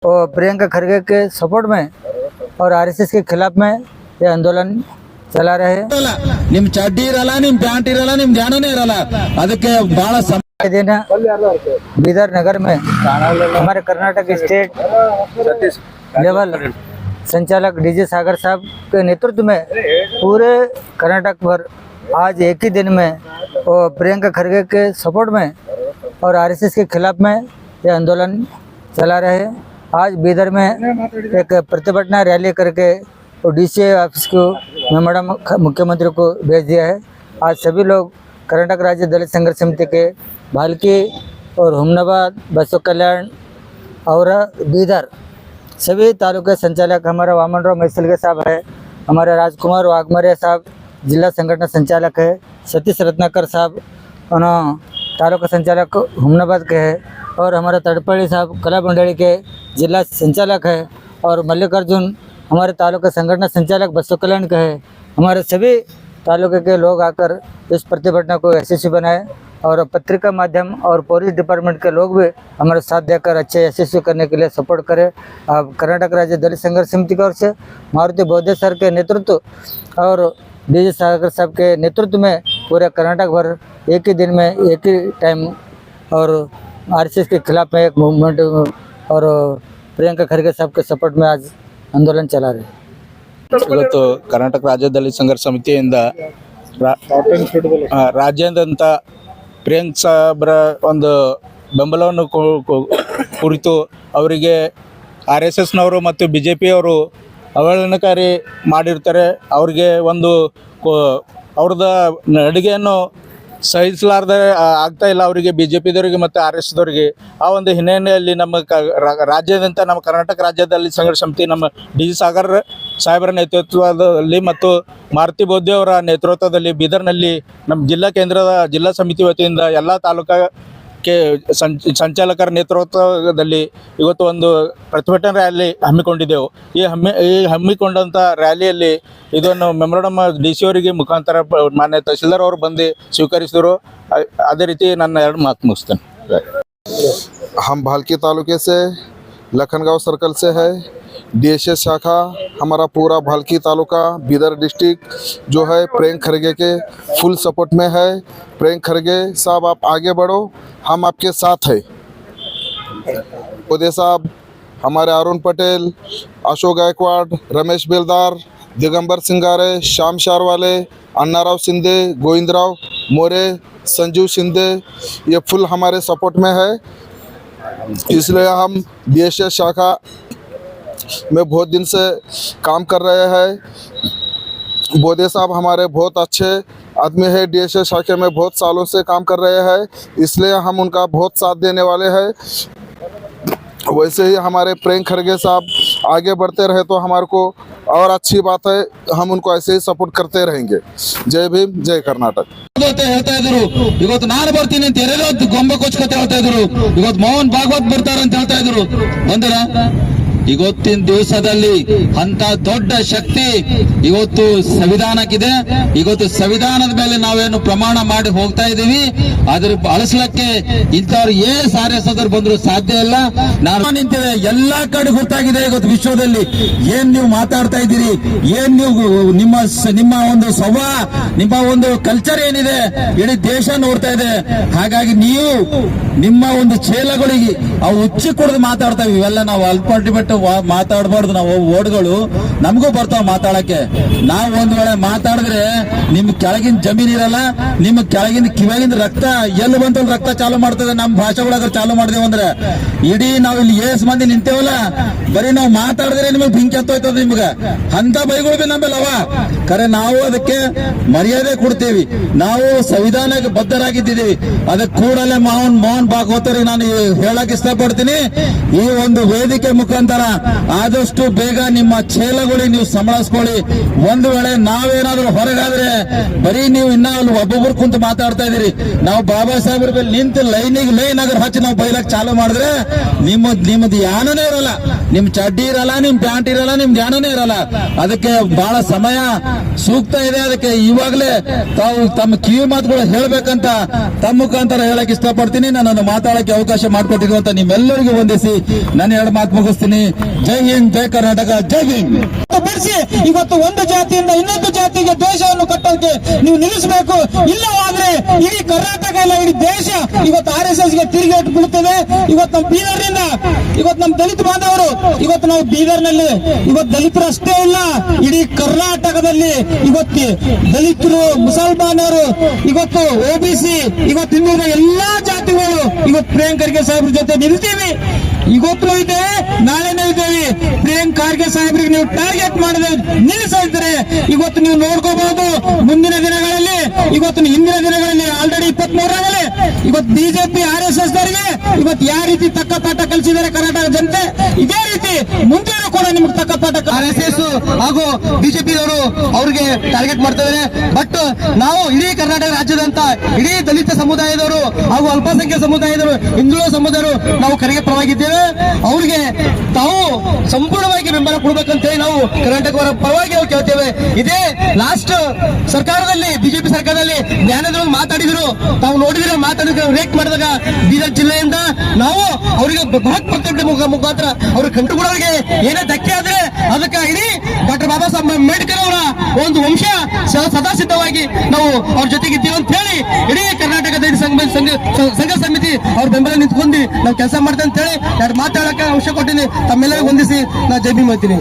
और प्रियंका खरगे के सपोर्ट में और आरएसएस के खिलाफ में ये आंदोलन चला रहे हैं। ನಿಮ್ ಚಡ್ಡಿ ಇರಲ್ಲ, ನಿಮ್ ಪ್ಯಾಂಟ್ ಇರಲ್ಲ, ನಿಮ್ ಧ್ಯಾನನೇ ಇರಲ್ಲ. ಅದಕ್ಕೆ ಬಹಳ दिन बीदर नगर में हमारे कर्नाटक स्टेट लेवल संचालक डीजे सागर साहब के नेतृत्व में पूरे कर्नाटक भर आज एक ही दिन में और प्रियंका खरगे के सपोर्ट में और आरएसएस के खिलाफ में ये आंदोलन चला रहे हैं। आज बीदर में एक प्रतिभटना रैली करके और डीसीए ऑफिस को मेमोरम मुख्यमंत्री को भेज दिया है। आज सभी लोग कर्नाटक राज्य दलित संघर्ष समिति के भालकी और हुमनाबाद, बसव कल्याण और बीदर सभी तालुके संचालक हमारा वामनराव मैसलगे साहब है, हमारे राजकुमार वाघमरे साहब जिला संगठन संचालक है, सतीश रत्नाकर साहब तालुका संचालक हुमनाबाद के है और हमारे तड़पड़ी साहब कला मंडली के जिला संचालक है और मल्लिकार्जुन हमारे तालुका संगठन संचालक बसव कल्याण के है। हमारे सभी तालुके के लोग आकर इस प्रतिभटना को यशस्वी बनाए और पत्रिका माध्यम और पुलिस डिपार्टमेंट के लोग भी हमारे साथ देकर अच्छे यशस्वी करने के लिए सपोर्ट करें। अब कर्नाटक राज्य दलित संघर्ष समिति की ओर से मारुति बौद्धे सर के नेतृत्व और डीजे सागर साहब के नेतृत्व में पूरे कर्नाटक भर एक ही दिन में एक ही टाइम और आरएसएस के खिलाफ में एक मूवमेंट और प्रियंका खरगे साहब के सपोर्ट में आज आंदोलन चला रहे हैं। ಇವತ್ತು ಕರ್ನಾಟಕ ರಾಜ್ಯ ದಲಿತ ಸಂಘರ್ಷ ಸಮಿತಿಯಿಂದ ರಾಜ್ಯಾದ್ಯಂತ ಪ್ರಿಯಾಂಕ್ ಸಾಹೇಬ್ರ ಒಂದು ಬೆಂಬಲವನ್ನು ಕುರಿತು ಅವರಿಗೆ RSSನವರು ಮತ್ತು BJP ಅವರು ಅವಹೇಳನಕಾರಿ ಮಾಡಿರ್ತಾರೆ. ಅವ್ರಿಗೆ ಒಂದು ಅವ್ರದ್ದು ನಡಿಗೆಯನ್ನು ಸಹಿಸಲಾರ್ದೆ ಆಗ್ತಾ ಇಲ್ಲ ಅವರಿಗೆ, BJPದವರಿಗೆ ಮತ್ತು RSSದವರಿಗೆ. ಆ ಒಂದು ಹಿನ್ನೆಲೆಯಲ್ಲಿ ನಮ್ಮ ರಾಜ್ಯಾದ್ಯಂತ ನಮ್ಮ ಕರ್ನಾಟಕ ರಾಜ್ಯದಲ್ಲಿ ಸಂಘರ್ಷ ಸಮಿತಿ ನಮ್ಮ DG ಸಾಗರ್ ಸಾಹೇಬರ ನೇತೃತ್ವದಲ್ಲಿ ಮತ್ತು ಮಾರುತಿ ಬೌದ್ಧೆ ಅವರ ನೇತೃತ್ವದಲ್ಲಿ ಬೀದರ್ನಲ್ಲಿ ನಮ್ಮ ಜಿಲ್ಲಾ ಕೇಂದ್ರದ ಜಿಲ್ಲಾ ಸಮಿತಿ ವತಿಯಿಂದ ಎಲ್ಲ ತಾಲೂಕಾಕ್ಕೆ ಸಂಚಾಲಕರ ನೇತೃತ್ವದಲ್ಲಿ ಇವತ್ತು ಒಂದು ಪ್ರತಿಭಟನಾ ರ್ಯಾಲಿ ಹಮ್ಮಿಕೊಂಡಿದ್ದೆವು. ಈ ಹಮ್ಮಿಕೊಂಡಂಥ ರ್ಯಾಲಿಯಲ್ಲಿ ಇದನ್ನು ಮೆಮೊರಡಮ್ DC ಅವರಿಗೆ ಮುಖಾಂತರ ಮಾನ್ಯ ತಹಶೀಲ್ದಾರ್ ಅವರು ಬಂದು ಸ್ವೀಕರಿಸಿದರು. ಅದೇ ರೀತಿ ನನ್ನ ಎರಡು ಮಾತು ಮುಗಿಸ್ತೇನೆ. हम भालकी तालुके से लखनगांव सर्कल से है। DSS शाखा हमारा पूरा भालकी तालुका बीदर डिस्ट्रिक्ट जो है प्रियंक खरगे के फुल सपोर्ट में है। प्रियंक खरगे साहब आप आगे बढ़ो, हम आपके साथ हैं। उदय साहब, हमारे अरुण पटेल, अशोक गायकवाड़, रमेश बेलदार, दिगंबर सिंगारे, श्याम शारवाले, अन्नाराव सिंधे, गोविंदराव मोरे, संजीव शिंदे, ये फुल हमारे सपोर्ट में है। इसलिए हम DSS शाखा में बहुत दिन से काम कर रहे हैं। बोधे साहब हमारे बहुत अच्छे आदमी है, DSS शाखा में बहुत सालों से काम कर रहे हैं, इसलिए हम उनका बहुत साथ देने वाले हैं। वैसे ही हमारे प्रियंक खरगे साहब आगे बढ़ते रहे तो हमारे को और अच्छी बात है, हम उनको ऐसे ही सपोर्ट करते रहेंगे। जय भीम, जय कर्नाटक। ಹೇಳ್ತಾ ಇದ್ರು, ಇವತ್ತು ನಾನು ಬರ್ತೀನಿ ಅಂತ ಎರಡು ಗೊಂಬೆ ಕೊಚ್ಕೊತ ಹೇಳ್ತಾ ಇದ್ರು. ಇವತ್ತು ಮೋಹನ್ ಭಾಗವತ್ ಬರ್ತಾರ ಅಂತ ಹೇಳ್ತಾ ಇದ್ರು. ಬಂದರ ಇವತ್ತಿನ ದಿವಸದಲ್ಲಿ ಅಂತ ದೊಡ್ಡ ಶಕ್ತಿ ಇವತ್ತು ಸಂವಿಧಾನಕ್ಕಿದೆ. ಇವತ್ತು ಸಂವಿಧಾನದ ಮೇಲೆ ನಾವೇನು ಪ್ರಮಾಣ ಮಾಡಿ ಹೋಗ್ತಾ ಇದೀವಿ, ಅದ್ರ ಅಳಿಸ್ಲಕ್ಕೆ ಇಂಥವ್ರು RSS ಬಂದ್ರು ಸಾಧ್ಯ ಇಲ್ಲ. ನಾನು ನಿಂತಿದೆ, ಎಲ್ಲಾ ಕಡೆ ಗೊತ್ತಾಗಿದೆ ಇವತ್ತು ವಿಶ್ವದಲ್ಲಿ ಏನ್ ನೀವು ಮಾತಾಡ್ತಾ ಇದ್ದೀರಿ, ಏನ್ ನೀವು ನಿಮ್ಮ ಒಂದು ನಿಮ್ಮ ಒಂದು ಕಲ್ಚರ್ ಏನಿದೆ ಇಡೀ ದೇಶ ನೋಡ್ತಾ ಇದೆ. ಹಾಗಾಗಿ ನೀವು ನಿಮ್ಮ ಒಂದು ಚೇಲಗಳಿಗೆ ಅವು ಉಚ್ಚಿ ಕುಡಿದು ಮಾತಾಡ್ತಾವೆ. ಇವೆಲ್ಲ ನಾವು ಅಲ್ಪಾಲ್ಟಿಮೇಟ್ ಮಾತಾಡಬಾರ್ದು. ನಾವು ಓಡ್ಗಳು ನಮಗೂ ಬರ್ತಾವ ಮಾತಾಡಕ್ಕೆ. ನಾವು ಒಂದ್ ವೇಳೆ ಮಾತಾಡಿದ್ರೆ ನಿಮ್ ಕೆಳಗಿನ ಜಮೀನ್ ಇರಲ್ಲ, ನಿಮ್ ಕೆಳಗಿನ ಕಿವಾಗಿನ ರಕ್ತ ಎಲ್ಲಿ ಬಂತಲ್ಲಿ ರಕ್ತ ಚಾಲು ಮಾಡ್ತದೆ. ನಮ್ಮ ಭಾಷೆ ಒಳಗ ಚಾಲು ಮಾಡಿದೇವ ಅಂದ್ರೆ ಇಡೀ ನಾವು ಇಲ್ಲಿ ಮಂದಿ ನಿಂತೇವಲ್ಲ, ಬರೀ ನಾವು ಮಾತಾಡಿದ್ರೆ ನಿಮಗೆ ಬೆಂಕಿ ಹತ್ತೋಯ್ತದ. ನಿಮ್ಗೆ ಅಂತ ಬೈಗಳು ಬಿ ನಮ್ಮಲ್ಲಿ ಅವ. ಖರೆ ನಾವು ಅದಕ್ಕೆ ಮರ್ಯಾದೆ ಕೊಡ್ತೀವಿ. ನಾವು ಸಂವಿಧಾನಕ್ಕೆ ಬದ್ಧರಾಗಿದ್ದೀವಿ. ಅದಕ್ಕೆ ಕೂಡಲೇ ಮೋಹನ್ ಭಾಗವತರಿಗೆ ನಾನು ಹೇಳಕ್ ಇಷ್ಟಪಡ್ತೀನಿ, ಈ ಒಂದು ವೇದಿಕೆ ಮುಖಾಂತರ ಆದಷ್ಟು ಬೇಗ ನಿಮ್ಮ ಚೇಲಗಳಿಗೆ ನೀವು ಸಂಭಾಳಿಸ್ಕೊಳ್ಳಿ. ಒಂದು ವೇಳೆ ನಾವೇನಾದ್ರೂ ಹೊರಗಾದ್ರೆ ಬರೀ ನೀವು ಇನ್ನ ಅಲ್ಲಿ ಒಬ್ಬೊಬ್ರು ಕುಂತು ಮಾತಾಡ್ತಾ ಇದೀರಿ. ನಾವು ಬಾಬಾ ಸಾಹೇಬ್ರ ಮೇಲೆ ನಿಂತು ಲೈನ್ ಆದ್ರೆ ಹಚ್ಚಿ ನಾವು ಬೈಲಕ್ ಚಾಲು ಮಾಡಿದ್ರೆ ನಿಮ್ಮದು ಯಾನನೇ ಇರಲ್ಲ, ನಿಮ್ ಚಡ್ಡಿ ಇರಲ್ಲ, ನಿಮ್ ಪ್ಯಾಂಟ್ ಇರಲ್ಲ, ನಿಮ್ದು ಯಾನನೇ ಇರಲ್ಲ. ಅದಕ್ಕೆ ಬಹಳ ಸಮಯ ಸೂಕ್ತ ಇದೆ. ಅದಕ್ಕೆ ಇವಾಗಲೇ ತಾವು ತಮ್ಮ ಕಿವಿ ಮಾತುಗಳು ಹೇಳ್ಬೇಕಂತ ತಮ್ಮ ಮುಖಾಂತರ ಹೇಳಕ್ ಇಷ್ಟಪಡ್ತೀನಿ. ನನ್ನನ್ನು ಮಾತಾಡಕ್ಕೆ ಅವಕಾಶ ಮಾಡಿಕೊಟ್ಟಿರುವಂತ ನಿಮ್ಮೆಲ್ಲರಿಗೂ ವಂದಿಸಿ ನನ್ನ ಎರಡು ಮಾತು ಮುಗಿಸ್ತೀನಿ. ಜೈ ಹಿಂದ್, ಜೈ ಕರ್ನಾಟಕ, ಜೈ ಭೀಮ್. ಬಿಡಿಸಿ ಇವತ್ತು ಒಂದು ಜಾತಿಯಿಂದ ಇನ್ನೊಂದು ಜಾತಿಗೆ ದ್ವೇಷವನ್ನು ಕಟ್ಟೋಕೆ ನೀವು ನಿಲ್ಲಿಸಬೇಕು. ಇಲ್ಲವಾದ್ರೆ ಇಡೀ ಕರ್ನಾಟಕ ಇಲ್ಲ, ಇಡೀ ದೇಶ ಇವತ್ತು RSS ಗೆ ತಿರುಗೇಟು ಬೀಳುತ್ತದೆ. ಇವತ್ತು ನಮ್ಮ ಬೀದರ್ನಿಂದ ಇವತ್ತು ನಮ್ಮ ದಲಿತ ಬಾಂಧವರು ಇವತ್ತು ನಾವು ಬೀದರ್ನಲ್ಲಿ ಇವತ್ತು ದಲಿತರು ಅಷ್ಟೇ ಇಲ್ಲ, ಇಡೀ ಕರ್ನಾಟಕದಲ್ಲಿ ಇವತ್ತು ದಲಿತರು, ಮುಸಲ್ಮಾನರು, ಇವತ್ತು OBC, ಇವತ್ತು ಇನ್ನುಳಿದ ಎಲ್ಲಾ ಜಾತಿಗಳು ಇವತ್ತು ಪ್ರಿಯಾಂಕ್ ಖರ್ಗೆ ಸಾಹೇಬ್ರ ಜೊತೆ ನಿಲ್ತೀವಿ. ಇವತ್ತು ಇದ್ದೇವೆ, ನಾಳೆನೂ ಇದ್ದೇವೆ. ಪ್ರಿಯಾಂಕ್ ಖರ್ಗೆ ಸಾಹೇಬ್ರಿಗೆ ನೀವು ಟಾರ್ಗೆಟ್ ಮಾಡದೆ ನಿಲ್ಲಿಸಿದ್ರೆ ಇವತ್ತು ನೀವು ನೋಡ್ಕೋಬಹುದು ಮುಂದಿನ ದಿನಗಳಲ್ಲಿ, ಇವತ್ತು ಹಿಂದಿನ ದಿನಗಳಲ್ಲಿ ಆಲ್ರೆಡಿ 23ರಲ್ಲಿ ಇವತ್ತು ಬಿಜೆಪಿ RSS ದವರಿಗೆ ಇವತ್ತು ಯಾವ ರೀತಿ ತಕ್ಕ ಪಾಠ ಕಲಿಸಿದ್ದಾರೆ ಕರ್ನಾಟಕ ಜನತೆ, ಇದೇ ರೀತಿ ಮುಂದೆನೂ ಕೂಡ ನಿಮ್ಗೆ ತಕ್ಕ ಪಾಠ RSS ಹಾಗೂ ಬಿಜೆಪಿ ಅವರು ಅವ್ರಿಗೆ ಟಾರ್ಗೆಟ್ ಮಾಡ್ತಾ ಇದ್ದಾರೆ. ಬಟ್ ನಾವು ಇಡೀ ಕರ್ನಾಟಕ ರಾಜ್ಯದಂತ ಇಡೀ ದಲಿತ ಸಮುದಾಯದವರು ಹಾಗೂ ಅಲ್ಪಸಂಖ್ಯಾತ ಸಮುದಾಯದವರು, ಹಿಂದುಳಿದ ಸಮುದಾಯರು ನಾವು ಕರೆಗೆ ಪರವಾಗಿದ್ದೇವೆ. ಅವ್ರಿಗೆ ತಾವು ಸಂಪೂರ್ಣವಾಗಿ ಬೆಂಬಲ ಕೊಡಬೇಕಂತೇಳಿ ನಾವು ಕರ್ನಾಟಕವರ ಪರವಾಗಿ ನಾವು ಕೇಳ್ತೇವೆ. ಇದೇ ಲಾಸ್ಟ್ ಸರ್ಕಾರದಲ್ಲಿ, ಬಿಜೆಪಿ ಸರ್ಕಾರದಲ್ಲಿ ಜ್ಞಾನದ ಮಾತಾಡಿದ್ರು, ತಾವು ನೋಡಿದ್ರೆ ಮಾತಾಡಿದ್ರೆ ರೇಟ್ ಮಾಡಿದಾಗ ಬೀದರ್ ಜಿಲ್ಲೆಯಿಂದ ನಾವು ಅವರಿಗೆ ಬೃಹತ್ ಪ್ರತಿಭಟನೆ ಮುಖಾಂತರ ಅವ್ರಿಗೆ ಕಂಡುಕೊಳ್ಳೋರಿಗೆ ಏನೇ ಧಕ್ಕೆ ಆದ್ರೆ ಅದಕ್ಕೆ ಇಡೀ ಡಾಕ್ಟರ್ ಬಾಬಾ ಸಾಹೇಬ್ ಅಂಬೇಡ್ಕರ್ ಅವರ ಒಂದು ವಂಶ ಸದಾ ಸಿದ್ಧವಾಗಿ ನಾವು ಅವ್ರ ಜೊತೆಗೆ ಇದ್ದೀವಿ ಅಂತ ಹೇಳಿ ಇಡೀ ಕರ್ನಾಟಕದ ಸಂಘ ಸಮಿತಿ ಅವ್ರ ಬೆಂಬಲ ನಿಂತ್ಕೊಂಡು ನಾವು ಕೆಲಸ ಮಾಡ್ತೇವೆ ಅಂತ ಹೇಳಿ ಎರಡು ಮಾತಾಡಕ್ಕೆ ಅವಶ್ಯ ಕೊಟ್ಟಿನಿ. ತಮ್ಮೆಲ್ಲರಿಗೂ ವಂದಿಸಿ ನಾ ಜೈ ಭೀಮ್ ಮಾಡ್ತೀನಿ.